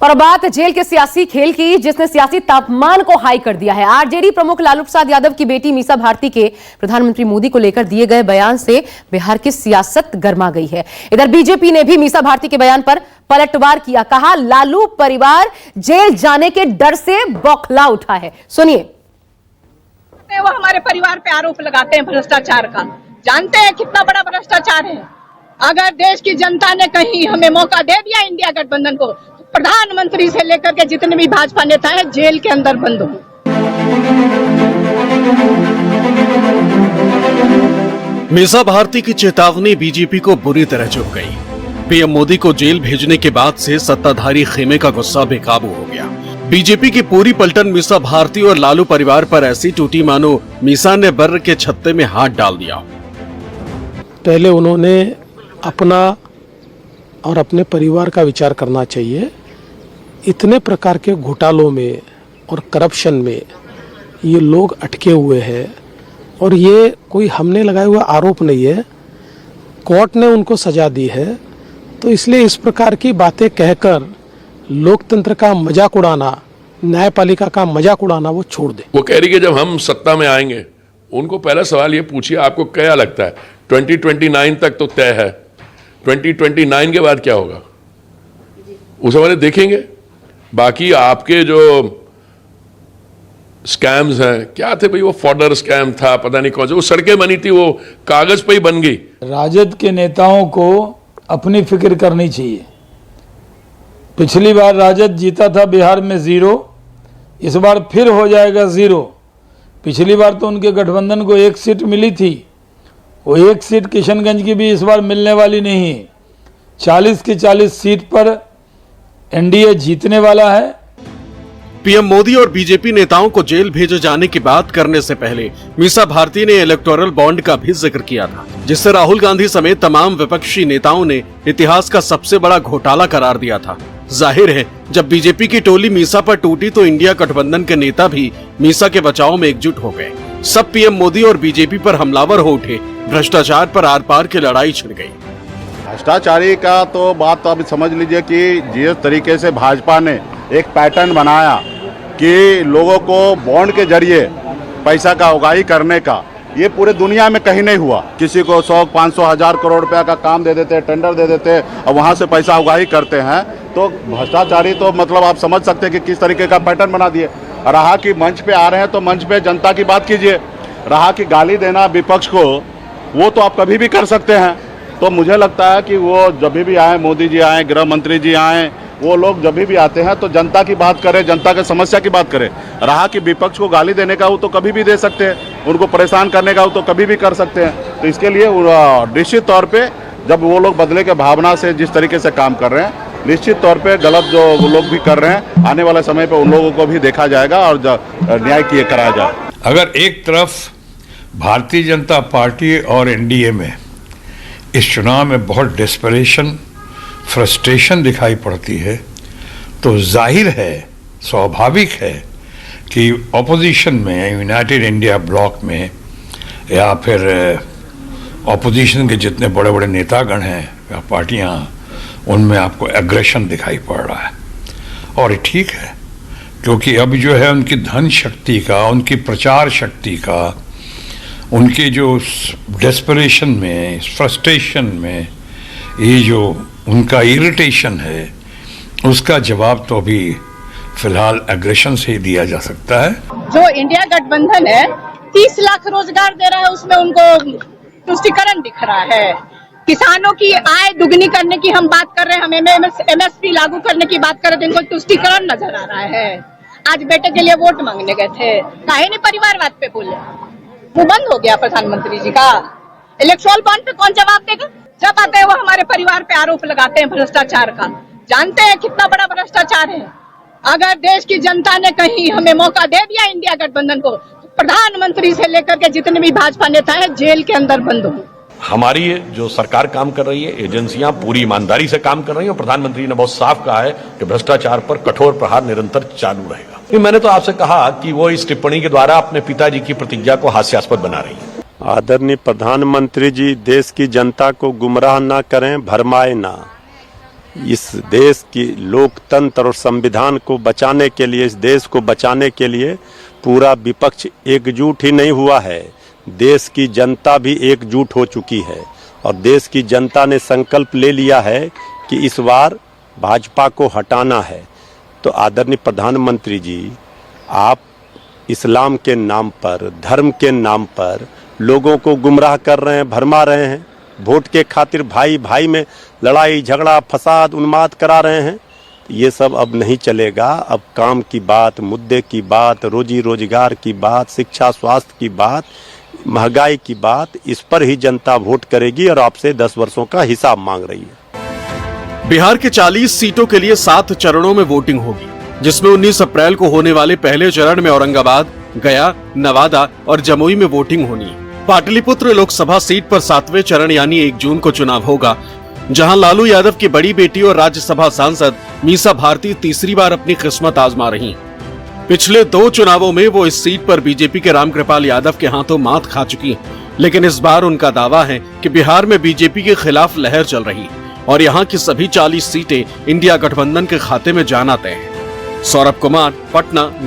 और बात जेल के सियासी खेल की, जिसने सियासी तापमान को हाई कर दिया है। आरजेडी प्रमुख लालू प्रसाद यादव की बेटी मीसा भारती के प्रधानमंत्री मोदी को लेकर दिए गए बयान से बिहार की सियासत गर्मा गई है। इधर बीजेपी ने भी मीसा भारती के बयान पर पलटवार किया। कहा, लालू परिवार जेल जाने के डर से बौखला उठा है। सुनिए। वो हमारे परिवार पे आरोप लगाते हैं भ्रष्टाचार का। जानते हैं कितना बड़ा भ्रष्टाचार है। अगर देश की जनता ने कहीं हमें मौका दे दिया इंडिया गठबंधन को, तो प्रधानमंत्री से लेकर के जितने भी भाजपा नेता हैं जेल के अंदर बंद हों। मीसा भारती की चेतावनी बीजेपी को बुरी तरह चुभ गई। पीएम मोदी को जेल भेजने के बाद से सत्ताधारी खेमे का गुस्सा बेकाबू हो गया। बीजेपी की पूरी पलटन मीसा भारती और लालू परिवार पर ऐसी टूटी मानो मीसा ने बर्र के छत्ते में हाथ डाल दिया। पहले उन्होंने अपना और अपने परिवार का विचार करना चाहिए। इतने प्रकार के घोटालों में और करप्शन में ये लोग अटके हुए हैं और ये कोई हमने लगाए हुआ आरोप नहीं है, कोर्ट ने उनको सजा दी है। तो इसलिए इस प्रकार की बातें कहकर लोकतंत्र का मजाक उड़ाना, न्यायपालिका का मजाक उड़ाना वो छोड़ दे। वो कह रही है कि जब हम सत्ता में आएंगे, उनको पहला सवाल ये पूछिए, आपको क्या लगता है 2029 तक तो तय है, 2029 के बाद क्या होगा उस हमारे देखेंगे। बाकी आपके जो स्कैम्स हैं, क्या थे भाई, वो फॉर्डर स्कैम था, पता नहीं कौन से, वो सड़कें बनी थी, वो कागज पे ही बन गई। राजद के नेताओं को अपनी फिक्र करनी चाहिए। पिछली बार राजद जीता था बिहार में 0, इस बार फिर हो जाएगा 0। पिछली बार तो उनके गठबंधन को 1 सीट मिली थी, वो 1 सीट किशनगंज की भी इस बार मिलने वाली नहीं है। 40 की 40 सीट पर एनडीए जीतने वाला है। पीएम मोदी और बीजेपी नेताओं को जेल भेजे जाने की बात करने से पहले मीसा भारती ने इलेक्टोरल बॉन्ड का भी जिक्र किया था, जिससे राहुल गांधी समेत तमाम विपक्षी नेताओं ने इतिहास का सबसे बड़ा घोटाला करार दिया था। जाहिर है, जब बीजेपी की टोली मीसा पर टूटी तो इंडिया गठबंधन के नेता भी मीसा के बचाव में एकजुट हो गए। सब पीएम मोदी और बीजेपी पर हमलावर हो उठे। भ्रष्टाचार पर आर पार की लड़ाई छिड़ गई। भ्रष्टाचारी का तो बात तो अभी समझ लीजिए कि जिस तरीके से भाजपा ने एक पैटर्न बनाया कि लोगों को बॉन्ड के जरिए पैसा का उगाही करने का, ये पूरे दुनिया में कहीं नहीं हुआ। किसी को 100, 500, 1000 करोड़ रुपया का काम दे देते, टेंडर दे देते और वहाँ से पैसा उगाही करते हैं। तो भ्रष्टाचारी तो मतलब आप समझ सकते हैं कि किस तरीके का पैटर्न बना दिए। रहा कि मंच पे आ रहे हैं तो मंच पे जनता की बात कीजिए, रहा कि गाली देना विपक्ष को, वो तो आप कभी भी कर सकते हैं। तो मुझे लगता है कि वो जब भी आए, मोदी जी आए, गृह मंत्री जी आए, वो लोग जब भी आते हैं तो जनता की बात करें, जनता के समस्या की बात करें। रहा कि विपक्ष को गाली देने का, वो तो कभी भी दे सकते हैं, उनको परेशान करने का वो तो कभी भी कर सकते हैं। तो इसके लिए निश्चित तौर पे जब वो लोग बदले के भावना से जिस तरीके से काम कर रहे हैं, निश्चित तौर पे गलत जो वो लोग भी कर रहे हैं, आने वाले समय पे उन लोगों को भी देखा जाएगा और न्याय किए कराया जाए। अगर एक तरफ भारतीय जनता पार्टी और एनडीए में इस चुनाव में बहुत डेस्परेशन, फ्रस्ट्रेशन दिखाई पड़ती है, तो जाहिर है, स्वाभाविक है कि ऑपोजिशन में, यूनाइटेड इंडिया ब्लॉक में या फिर ऑपोजिशन के जितने बड़े बड़े नेतागण हैं या पार्टियां, उनमें आपको एग्रेशन दिखाई पड़ रहा है। और ये ठीक है, क्योंकि अब जो है उनकी धन शक्ति का, उनकी प्रचार शक्ति का, उनके जो डेस्परेशन में, फ्रस्ट्रेशन में, ये जो उनका इरिटेशन है, उसका जवाब तो अभी फिलहाल एग्रेशन से ही दिया जा सकता है। जो इंडिया गठबंधन है 30 लाख रोजगार दे रहा है, उसमें उनको तुष्टिकरण दिख रहा है। किसानों की आय दुगनी करने की हम बात कर रहे हैं, हम एमएसपी लागू करने की बात कर रहे थे, इनको तुष्टिकरण नजर आ रहा है। आज बेटे के लिए वोट मांगने गए थे, काहे नहीं परिवारवाद पे बोले, वो बंद हो गया प्रधानमंत्री जी का। इलेक्टोरल बॉन्ड पे कौन जवाब देगा? जब आते हैं वो हमारे परिवार पे आरोप लगाते हैं भ्रष्टाचार का। जानते हैं कितना बड़ा भ्रष्टाचार है। अगर देश की जनता ने कहीं हमें मौका दे दिया इंडिया गठबंधन को, तो प्रधानमंत्री से लेकर के जितने भी भाजपा नेता हैं जेल के अंदर बंद हों। हमारी जो सरकार काम कर रही है, एजेंसियां पूरी ईमानदारी से काम कर रही हैं और प्रधानमंत्री ने बहुत साफ कहा है कि भ्रष्टाचार पर कठोर प्रहार निरंतर चालू रहेगा। मैंने तो आपसे कहा कि वो इस टिप्पणी के द्वारा अपने पिताजी की प्रतिज्ञा को हास्यास्पद बना रही है। आदरणीय प्रधानमंत्री जी, देश की जनता को गुमराह ना करें, भरमाए ना। इस देश की लोकतंत्र और संविधान को बचाने के लिए, इस देश को बचाने के लिए पूरा विपक्ष एकजुट ही नहीं हुआ है, देश की जनता भी एकजुट हो चुकी है और देश की जनता ने संकल्प ले लिया है कि इस बार भाजपा को हटाना है। तो आदरणीय प्रधानमंत्री जी, आप इस्लाम के नाम पर, धर्म के नाम पर लोगों को गुमराह कर रहे हैं, भरमा रहे हैं, वोट के खातिर भाई भाई में लड़ाई झगड़ा फसाद उन्माद करा रहे हैं। ये सब अब नहीं चलेगा। अब काम की बात, मुद्दे की बात, रोजी रोजगार की बात, शिक्षा स्वास्थ्य की बात, महंगाई की बात, इस पर ही जनता वोट करेगी और आपसे 10 वर्षों का हिसाब मांग रही है। बिहार के 40 सीटों के लिए 7 चरणों में वोटिंग होगी, जिसमें 19 अप्रैल को होने वाले पहले चरण में औरंगाबाद, गया, नवादा और जमुई में वोटिंग होनी है। पाटलिपुत्र लोकसभा सीट पर 7वें चरण यानी 1 जून को चुनाव होगा, जहां लालू यादव की बड़ी बेटी और राज्यसभा सांसद मीसा भारती तीसरी बार अपनी किस्मत आजमा रही। पिछले 2 चुनावों में वो इस सीट पर बीजेपी के रामकृपाल यादव के हाथों मात खा चुकी हैं, लेकिन इस बार उनका दावा है कि बिहार में बीजेपी के खिलाफ लहर चल रही और यहाँ की सभी 40 सीटें इंडिया गठबंधन के खाते में जाना तय है। सौरभ कुमार, पटना।